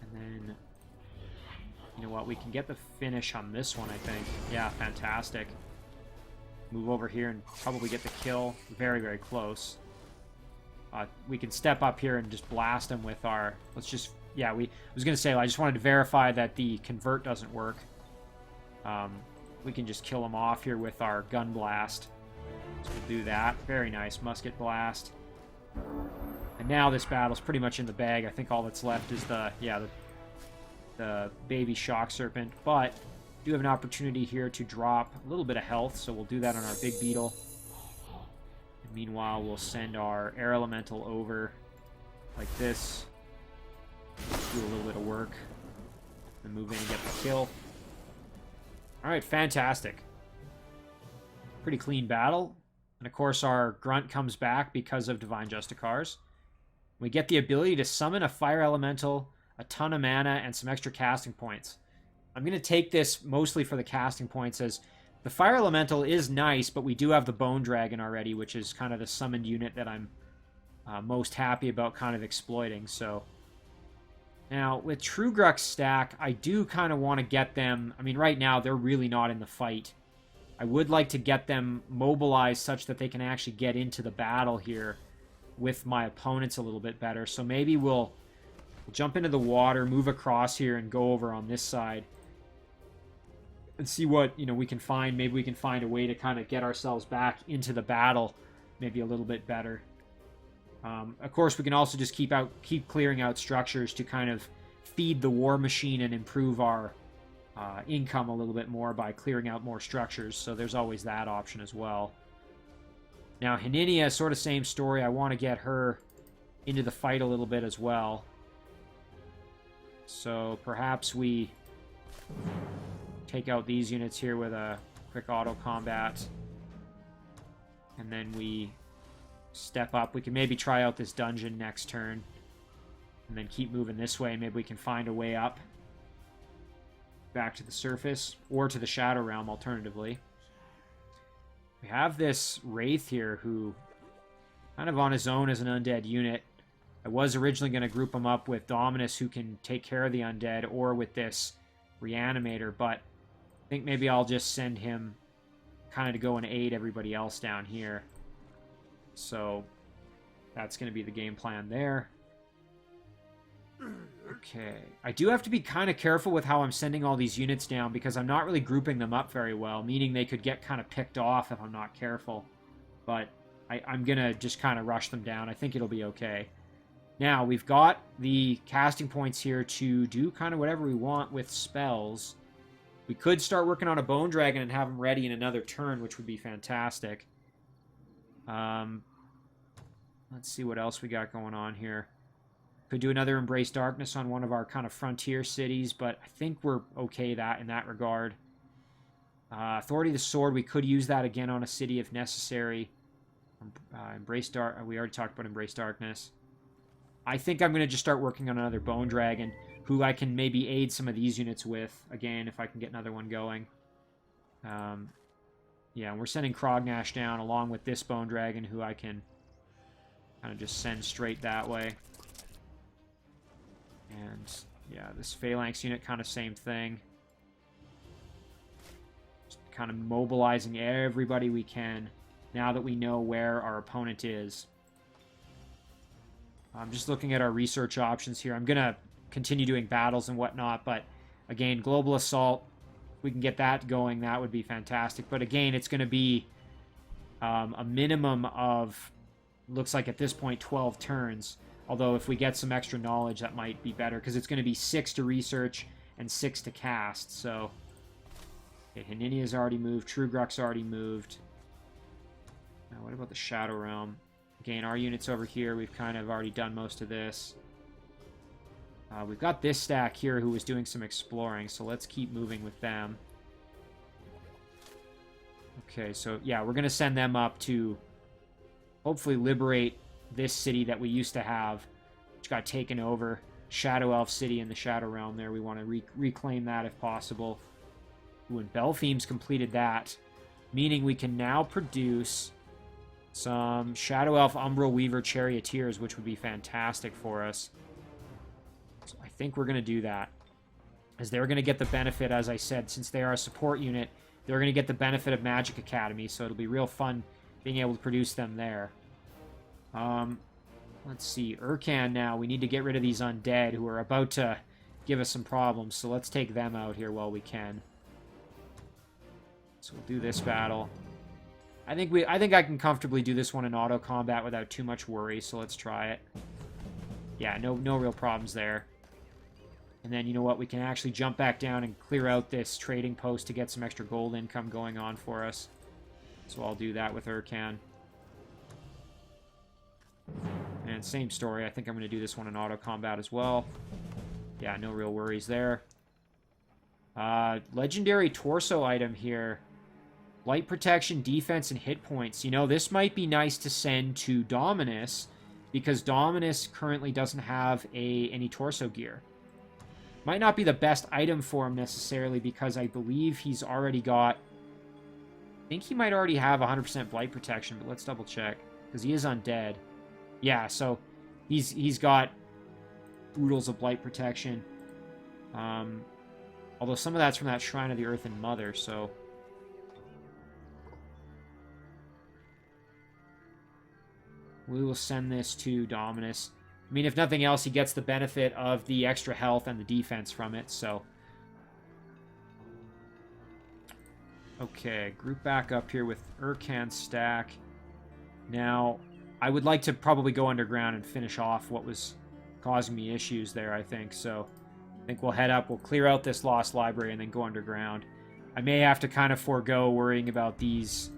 And then, you know what, we can get the finish on this one, I think. Yeah, fantastic. Move over here and probably get the kill. Very, very close. We can step up here and just blast him with our... Let's just... Yeah, I was going to say, I just wanted to verify that the convert doesn't work. We can just kill him off here with our gun blast. So we'll do that. Very nice. Musket blast. And now this battle's pretty much in the bag. I think all that's left is the baby Shock Serpent. But do have an opportunity here to drop a little bit of health, so we'll do that on our Big Beetle. And meanwhile, we'll send our Air Elemental over like this. Do a little bit of work. Then move in and get the kill. Alright, fantastic. Pretty clean battle. And of course our Grunt comes back because of Divine Justicars. We get the ability to summon a Fire Elemental, a ton of mana, and some extra casting points. I'm going to take this mostly for the casting points, as the Fire Elemental is nice, but we do have the Bone Dragon already, which is kind of the summoned unit that I'm most happy about kind of exploiting. So now, with True Gruck's stack, I do kind of want to get them... I mean, right now, they're really not in the fight. I would like to get them mobilized such that they can actually get into the battle here with my opponents a little bit better. So maybe we'll jump into the water, move across here, and go over on this side. And see what, you know, we can find. Maybe we can find a way to kind of get ourselves back into the battle maybe a little bit better. Of course, we can also just keep clearing out structures to kind of feed the war machine and improve our income a little bit more by clearing out more structures. So there's always that option as well. Now, Haninia, sort of same story. I want to get her into the fight a little bit as well. So perhaps we take out these units here with a quick auto combat. And then we step up. We can maybe try out this dungeon next turn. And then keep moving this way. Maybe we can find a way up. Back to the surface. Or to the Shadow Realm, alternatively. We have this Wraith here who... kind of on his own as an undead unit. I was originally going to group him up with Dominus, who can take care of the undead, or with this Reanimator, but I think maybe I'll just send him kind of to go and aid everybody else down here. So that's going to be the game plan there. Okay. I do have to be kind of careful with how I'm sending all these units down because I'm not really grouping them up very well, meaning they could get kind of picked off if I'm not careful. But I'm going to just kind of rush them down. I think it'll be okay. Now, we've got the casting points here to do kind of whatever we want with spells. We could start working on a Bone Dragon and have them ready in another turn, which would be fantastic. Let's see what else we got going on here. Could do another Embrace Darkness on one of our kind of frontier cities, but I think we're okay in that regard. Authority of the Sword, we could use that again on a city if necessary. Embrace Dark, we already talked about Embrace Darkness. I think I'm going to just start working on another Bone Dragon, who I can maybe aid some of these units with, again, if I can get another one going. Yeah, we're sending Crognash down along with this Bone Dragon, who I can kind of just send straight that way. And, yeah, this Phalanx unit, kind of same thing. Just kind of mobilizing everybody we can now that we know where our opponent is. I'm just looking at our research options here. I'm going to continue doing battles and whatnot, but, again, Global Assault, if we can get that going, that would be fantastic. But, again, it's going to be a minimum of, looks like at this point, 12 turns. Although if we get some extra knowledge, that might be better, because it's going to be 6 to research and 6 to cast. So, okay, Haninia's already moved. Trugruk's already moved. Now, what about the Shadow Realm? Again, our units over here, we've kind of already done most of this. We've got this stack here who was doing some exploring, so let's keep moving with them. Okay, so yeah, we're going to send them up to hopefully liberate this city that we used to have, which got taken over. Shadow Elf City in the Shadow Realm there. We want to reclaim that if possible. Ooh, and Belpheme's completed that, meaning we can now produce some Shadow Elf Umbral Weaver Charioteers, which would be fantastic for us. So I think we're going to do that, as they're going to get the benefit, as I said, since they are a support unit, they're going to get the benefit of Magic Academy, so it'll be real fun being able to produce them there. Let's see, Urkan now. We need to get rid of these undead who are about to give us some problems, so let's take them out here while we can. So we'll do this battle. I think I can comfortably do this one in auto combat without too much worry, so let's try it. Yeah, no real problems there. And then, you know what, we can actually jump back down and clear out this trading post to get some extra gold income going on for us. So I'll do that with Urkan. And same story, I think I'm going to do this one in auto combat as well. Yeah, no real worries there. Legendary torso item here. Light protection, defense, and hit points. You know, this might be nice to send to Dominus, because Dominus currently doesn't have any torso gear. Might not be the best item for him necessarily, because I believe he's already got... I think he might already have 100% blight protection, but let's double check, because he is undead. Yeah, so he's got oodles of blight protection. Although some of that's from that Shrine of the Earthen Mother, so... we will send this to Dominus. I mean, if nothing else, he gets the benefit of the extra health and the defense from it, so... okay, group back up here with Urkan's stack. Now, I would like to probably go underground and finish off what was causing me issues there, I think, so... I think we'll head up, we'll clear out this Lost Library, and then go underground. I may have to kind of forego worrying about these...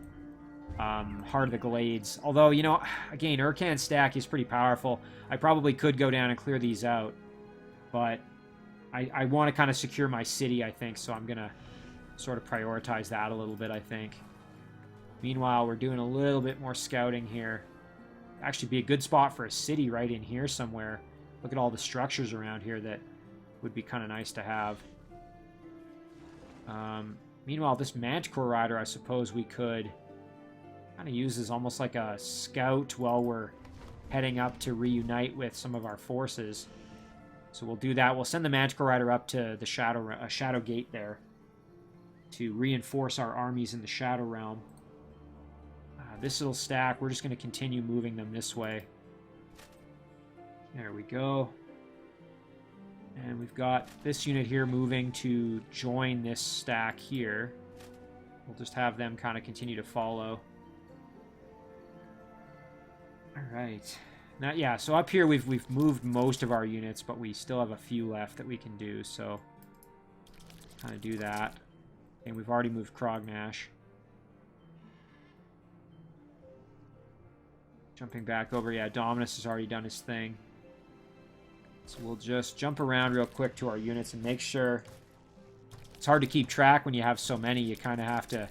Heart of the Glades. Although, you know, again, Urkan's stack is pretty powerful. I probably could go down and clear these out. But I want to kind of secure my city, I think, so I'm going to sort of prioritize that a little bit, I think. Meanwhile, we're doing a little bit more scouting here. Actually be a good spot for a city right in here somewhere. Look at all the structures around here that would be kind of nice to have. Meanwhile, this Manticore Rider, I suppose we could... kind of use as almost like a scout while we're heading up to reunite with some of our forces. So we'll do that. We'll send the Manticore Rider up to the Shadow Gate there. to reinforce our armies in the Shadow Realm. This little stack, we're just going to continue moving them this way. There we go. And we've got this unit here moving to join this stack here. We'll just have them kind of continue to follow. All right. Now, yeah, so up here we've moved most of our units, but we still have a few left that we can do, so kind of do that. And we've already moved Crognash. Jumping back over, yeah, Dominus has already done his thing. So we'll just jump around real quick to our units and make sure. It's hard to keep track when you have so many. You kind of have to.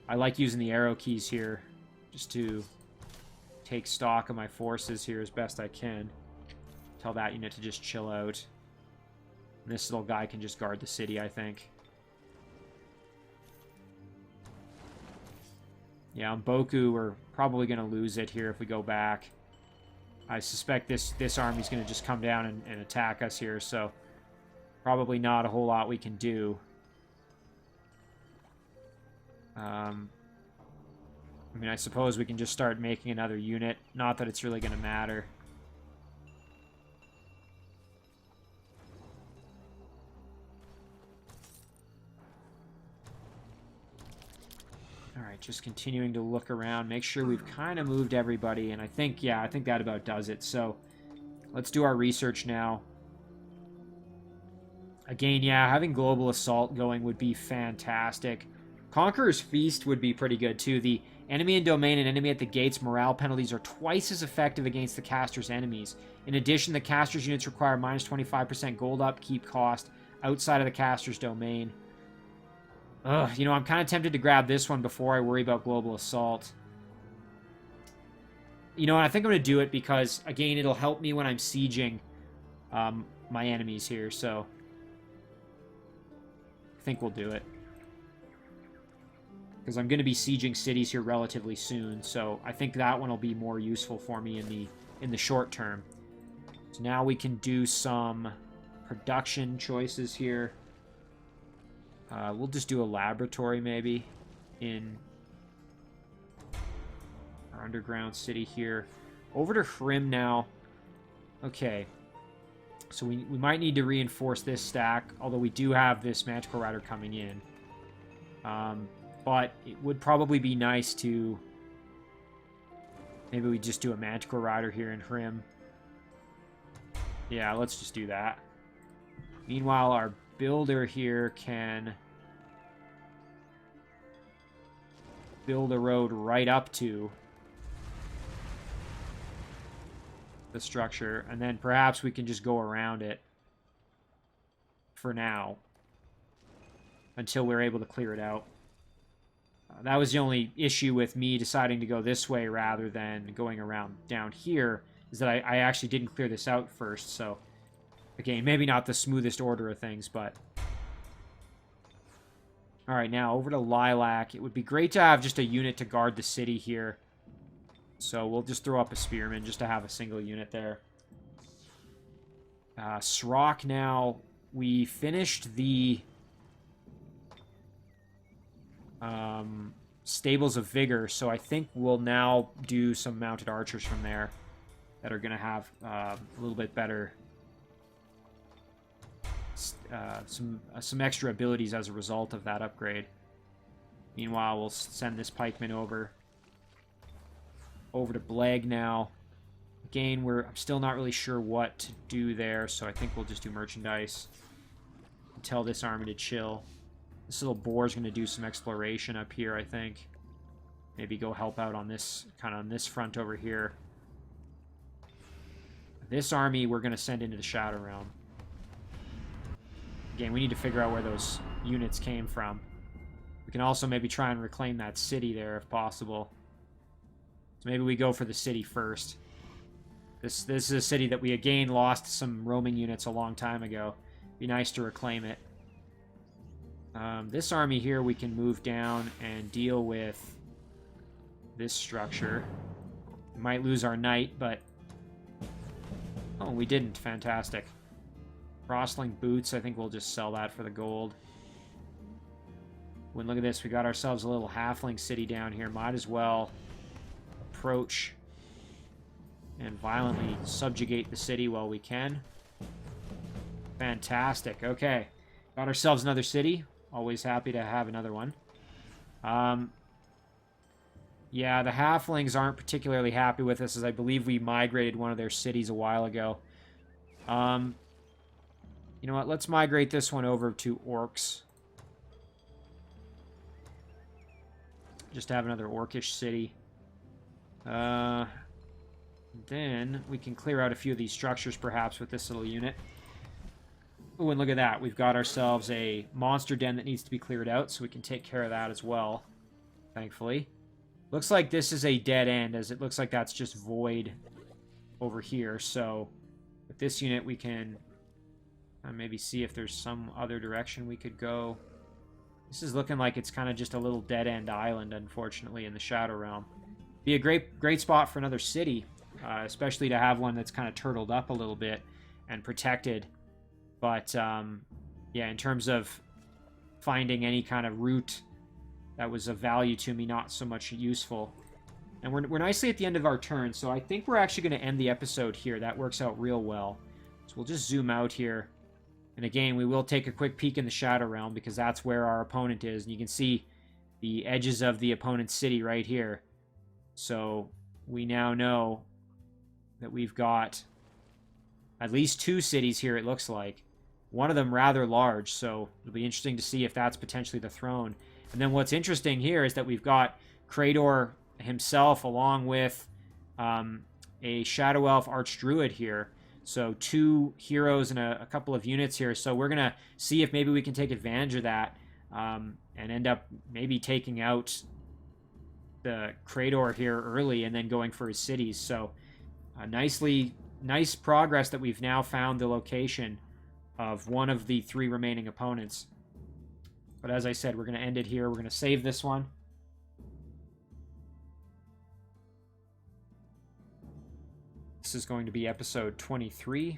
I like using the arrow keys here just to take stock of my forces here as best I can. Tell that unit to just chill out. And this little guy can just guard the city, I think. Yeah, on Boku, we're probably going to lose it here if we go back. I suspect this army's going to just come down and attack us here, so probably not a whole lot we can do. I mean, I suppose we can just start making another unit. Not that it's really going to matter. Alright, just continuing to look around. Make sure we've kind of moved everybody. And I think, yeah, I think that about does it. So, let's do our research now. Again, yeah, having Global Assault going would be fantastic. Conqueror's Feast would be pretty good, too. The enemy in domain and enemy at the gates morale penalties are twice as effective against the caster's enemies. In addition, the caster's units require minus 25% gold upkeep cost outside of the caster's domain. Ugh, you know, I'm kind of tempted to grab this one before I worry about Global Assault. You know, and I think I'm going to do it because, again, it'll help me when I'm sieging my enemies here, so I think we'll do it. Because I'm going to be sieging cities here relatively soon, so I think that one will be more useful for me in the short term. So now we can do some production choices here. We'll just do a laboratory, maybe, in our underground city here. Over to Hrim now. Okay. So we might need to reinforce this stack, although we do have this Manticore Rider coming in. But it would probably be nice to... Maybe we just do a Manticore Rider here in Hrim. Yeah, let's just do that. Meanwhile, our builder here can build a road right up to the structure, and then perhaps we can just go around it for now until we're able to clear it out. That was the only issue with me deciding to go this way rather than going around down here, is that I actually didn't clear this out first, so again, maybe not the smoothest order of things, but... Alright, now over to Lilac. It would be great to have just a unit to guard the city here. So we'll just throw up a Spearman just to have a single unit there. Srock now. We finished the Stables of Vigor, so I think we'll now do some mounted archers from there that are going to have a little bit better... some extra abilities as a result of that upgrade. Meanwhile, we'll send this pikeman over to Bleg now. Again, I'm still not really sure what to do there, so I think we'll just do merchandise and tell this army to chill. This little boar is going to do some exploration up here, I think. Maybe go help out on this, kind of on this front over here. This army we're going to send into the Shadow Realm. Again, we need to figure out where those units came from. We can also maybe try and reclaim that city there if possible. So maybe we go for the city first. This is a city that we again lost some roaming units a long time ago. Be nice to reclaim it. This army here we can move down and deal with this structure. We might lose our knight, but... Oh, we didn't. Fantastic. Crosslink boots, I think we'll just sell that for the gold. When look at this, we got ourselves a little halfling city down here. Might as well approach and violently subjugate the city while we can. Fantastic. Okay. Got ourselves another city. Always happy to have another one. Yeah, the halflings aren't particularly happy with us, as I believe we migrated one of their cities a while ago. You know what? Let's migrate this one over to orcs. Just to have another orcish city. Then we can clear out a few of these structures, perhaps, with this little unit. Oh, and look at that. We've got ourselves a monster den that needs to be cleared out, so we can take care of that as well, thankfully. Looks like this is a dead end, as it looks like that's just void over here. So with this unit, we can maybe see if there's some other direction we could go. This is looking like it's kind of just a little dead-end island, unfortunately, in the Shadow Realm. Be a great spot for another city, especially to have one that's kind of turtled up a little bit and protected. But, yeah, in terms of finding any kind of route that was of value to me, not so much useful. And we're nicely at the end of our turn, so I think we're actually going to end the episode here. That works out real well. So we'll just zoom out here. And again, we will take a quick peek in the Shadow Realm, because that's where our opponent is. And you can see the edges of the opponent's city right here. So we now know that we've got at least 2 cities here, it looks like. One of them rather large, so it'll be interesting to see if that's potentially the throne. And then what's interesting here is that we've got Krator himself along with a Shadow Elf Archdruid here. So 2 heroes and a couple of units here. So we're going to see if maybe we can take advantage of that and end up maybe taking out the Krator here early and then going for his cities. So nice progress that we've now found the location of one of the 3 remaining opponents. But as I said, we're going to end it here. We're going to save this one. This is going to be episode 23.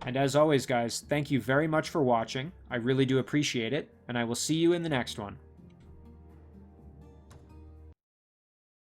And as always, guys, thank you very much for watching. I really do appreciate it, and I will see you in the next one.